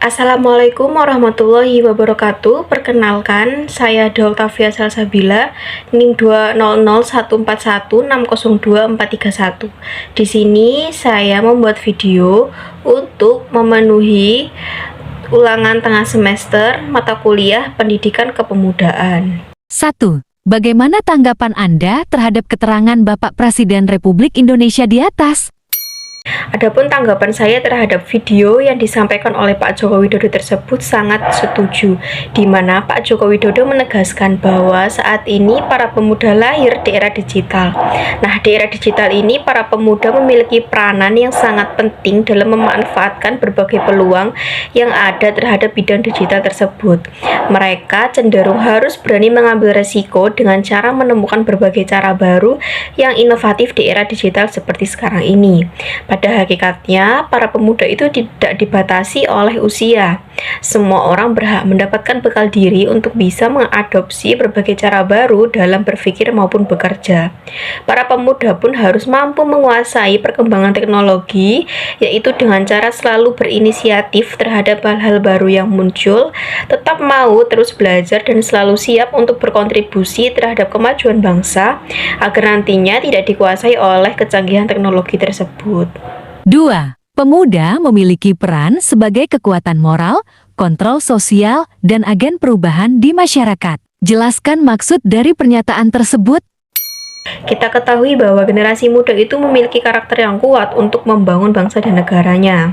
Assalamualaikum warahmatullahi wabarakatuh. Perkenalkan, saya Doltavia Salsabila, NIM 2001416024431. Di sini saya membuat video untuk memenuhi ulangan tengah semester mata kuliah Pendidikan Kepemudaan. 1. Bagaimana tanggapan Anda terhadap keterangan Bapak Presiden Republik Indonesia di atas? Adapun tanggapan saya terhadap video yang disampaikan oleh Pak Joko Widodo tersebut sangat setuju, di mana Pak Joko Widodo menegaskan bahwa saat ini para pemuda lahir di era digital. Nah, di era digital ini para pemuda memiliki peranan yang sangat penting dalam memanfaatkan berbagai peluang yang ada terhadap bidang digital tersebut. Mereka cenderung harus berani mengambil resiko dengan cara menemukan berbagai cara baru yang inovatif di era digital seperti sekarang ini. Pada hakikatnya, para pemuda itu tidak dibatasi oleh usia. Semua orang berhak mendapatkan bekal diri untuk bisa mengadopsi berbagai cara baru dalam berpikir maupun bekerja. Para pemuda pun harus mampu menguasai perkembangan teknologi, yaitu dengan cara selalu berinisiatif terhadap hal-hal baru yang muncul, tetap mau terus belajar dan selalu siap untuk berkontribusi terhadap kemajuan bangsa, agar nantinya tidak dikuasai oleh kecanggihan teknologi tersebut. 2. Pemuda memiliki peran sebagai kekuatan moral, kontrol sosial, dan agen perubahan di masyarakat. Jelaskan maksud dari pernyataan tersebut. Kita ketahui bahwa generasi muda itu memiliki karakter yang kuat untuk membangun bangsa dan negaranya,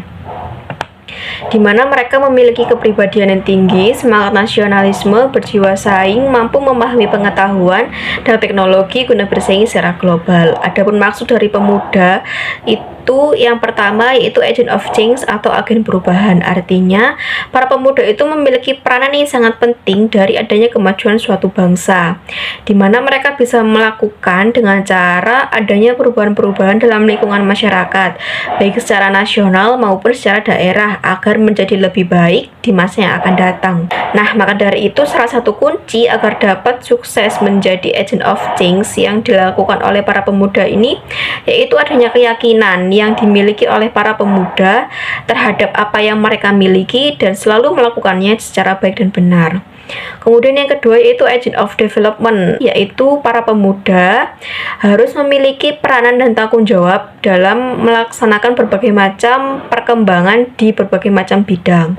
di mana mereka memiliki kepribadian yang tinggi, semangat nasionalisme, berjiwa saing, mampu memahami pengetahuan dan teknologi guna bersaing secara global. Adapun maksud dari pemuda itu yang pertama yaitu agent of change atau agen perubahan. Artinya, para pemuda itu memiliki peranan yang sangat penting dari adanya kemajuan suatu bangsa, di mana mereka bisa melakukan dengan cara adanya perubahan-perubahan dalam lingkungan masyarakat, baik secara nasional maupun secara daerah, agar menjadi lebih baik di masa yang akan datang. Nah, maka dari itu salah satu kunci agar dapat sukses menjadi agent of change yang dilakukan oleh para pemuda ini yaitu adanya keyakinan yang dimiliki oleh para pemuda terhadap apa yang mereka miliki dan selalu melakukannya secara baik dan benar. Kemudian yang kedua yaitu agent of development, yaitu para pemuda harus memiliki peranan dan tanggung jawab dalam melaksanakan berbagai macam perkembangan di berbagai macam bidang,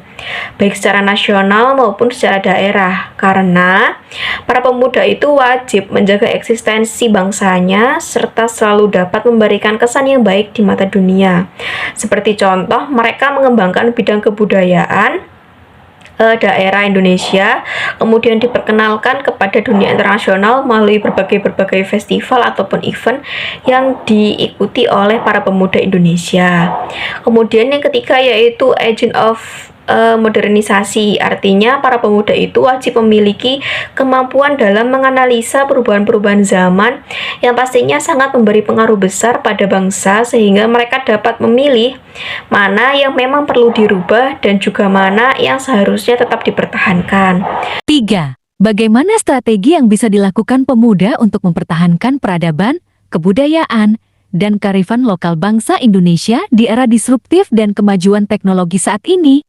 baik secara nasional maupun secara daerah, karena para pemuda itu wajib menjaga eksistensi bangsanya serta selalu dapat memberikan kesan yang baik di mata dunia. Seperti contoh, mereka mengembangkan bidang kebudayaan daerah Indonesia, kemudian diperkenalkan kepada dunia internasional melalui berbagai festival ataupun event yang diikuti oleh para pemuda Indonesia. Kemudian yang ketiga yaitu agent of modernisasi, artinya para pemuda itu wajib memiliki kemampuan dalam menganalisa perubahan-perubahan zaman yang pastinya sangat memberi pengaruh besar pada bangsa, sehingga mereka dapat memilih mana yang memang perlu dirubah dan juga mana yang seharusnya tetap dipertahankan. 3. Bagaimana strategi yang bisa dilakukan pemuda untuk mempertahankan peradaban, kebudayaan, dan kearifan lokal bangsa Indonesia di era disruptif dan kemajuan teknologi saat ini?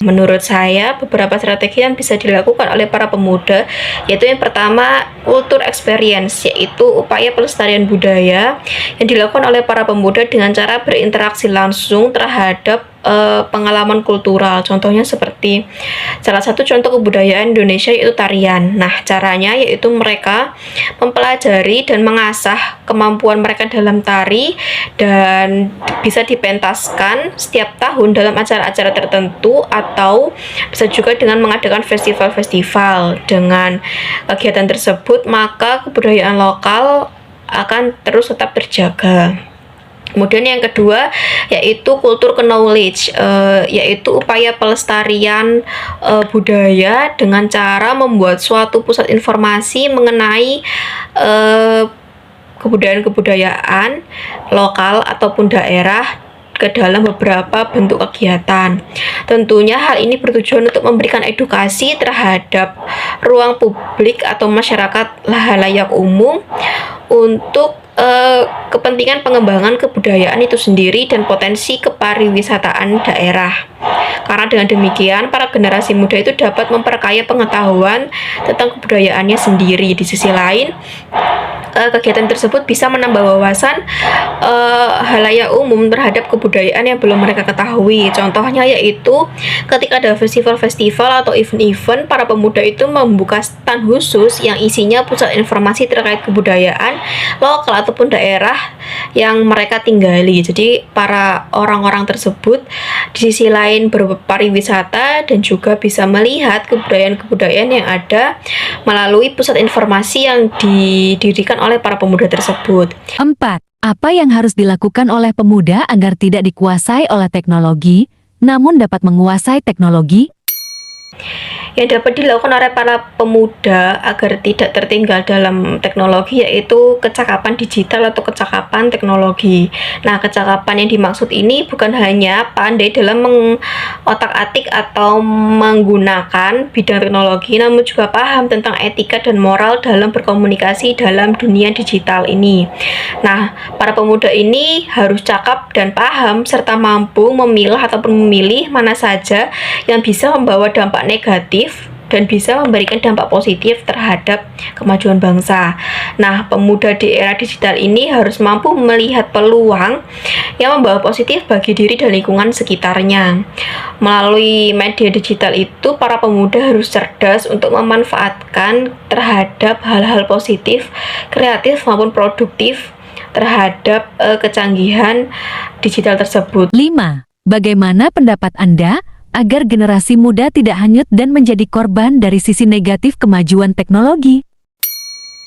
Menurut saya, beberapa strategi yang bisa dilakukan oleh para pemuda, yaitu yang pertama, culture experience, yaitu upaya pelestarian budaya yang dilakukan oleh para pemuda dengan cara berinteraksi langsung terhadap pengalaman kultural. Contohnya seperti salah satu contoh kebudayaan Indonesia yaitu tarian. Nah, caranya yaitu mereka mempelajari dan mengasah kemampuan mereka dalam tari dan bisa dipentaskan setiap tahun dalam acara-acara tertentu, atau bisa juga dengan mengadakan festival-festival. Dengan kegiatan tersebut, maka kebudayaan lokal akan terus tetap terjaga. Kemudian yang kedua yaitu culture knowledge, yaitu upaya pelestarian budaya dengan cara membuat suatu pusat informasi mengenai kebudayaan-kebudayaan lokal ataupun daerah ke dalam beberapa bentuk kegiatan. Tentunya hal ini bertujuan untuk memberikan edukasi terhadap ruang publik atau masyarakat halayak umum untuk kepentingan pengembangan kebudayaan itu sendiri dan potensi kepariwisataan daerah. Karena dengan demikian, para generasi muda itu dapat memperkaya pengetahuan tentang kebudayaannya sendiri. Di sisi lain, kegiatan tersebut bisa menambah wawasan halayak umum terhadap kebudayaan yang belum mereka ketahui. Contohnya yaitu ketika ada festival-festival atau event-event, para pemuda itu membuka stand khusus yang isinya pusat informasi terkait kebudayaan lokal ataupun daerah yang mereka tinggali. Jadi para orang-orang tersebut di sisi lain berpariwisata dan juga bisa melihat kebudayaan-kebudayaan yang ada melalui pusat informasi yang didirikan oleh para pemuda tersebut. 4. Apa yang harus dilakukan oleh pemuda agar tidak dikuasai oleh teknologi, namun dapat menguasai teknologi? Yang dapat dilakukan oleh para pemuda agar tidak tertinggal dalam teknologi yaitu kecakapan digital atau kecakapan teknologi. Nah, kecakapan yang dimaksud ini bukan hanya pandai dalam mengotak-atik atau menggunakan bidang teknologi, namun juga paham tentang etika dan moral dalam berkomunikasi dalam dunia digital ini. Nah, para pemuda ini harus cakap dan paham serta mampu memilah ataupun memilih mana saja yang bisa membawa dampak negatif dan bisa memberikan dampak positif terhadap kemajuan bangsa. Nah, pemuda di era digital ini harus mampu melihat peluang yang membawa positif bagi diri dan lingkungan sekitarnya. Melalui media digital itu, para pemuda harus cerdas untuk memanfaatkan terhadap hal-hal positif, kreatif maupun produktif terhadap kecanggihan digital tersebut. 5. Bagaimana pendapat Anda agar generasi muda tidak hanyut dan menjadi korban dari sisi negatif kemajuan teknologi?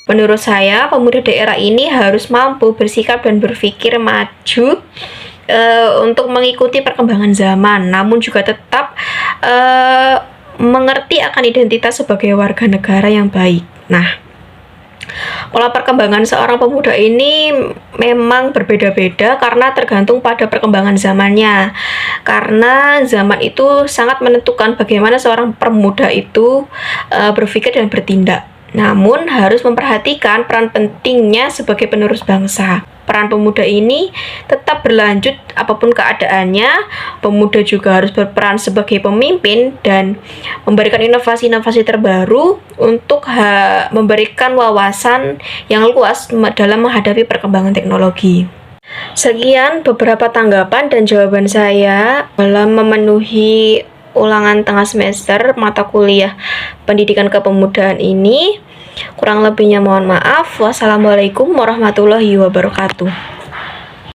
Menurut saya, pemuda daerah ini harus mampu bersikap dan berpikir maju untuk mengikuti perkembangan zaman, namun juga tetap mengerti akan identitas sebagai warga negara yang baik. Nah, pola perkembangan seorang pemuda ini memang berbeda-beda karena tergantung pada perkembangan zamannya. Karena zaman itu sangat menentukan bagaimana seorang pemuda itu berpikir dan bertindak. Namun harus memperhatikan peran pentingnya sebagai penerus bangsa. Peran pemuda ini tetap berlanjut apapun keadaannya. Pemuda juga harus berperan sebagai pemimpin dan memberikan inovasi-inovasi terbaru untuk memberikan wawasan yang luas dalam menghadapi perkembangan teknologi. Sekian beberapa tanggapan dan jawaban saya dalam memenuhi ulangan tengah semester mata kuliah pendidikan kepemudaan ini. Kurang lebihnya mohon maaf. Wassalamualaikum warahmatullahi wabarakatuh.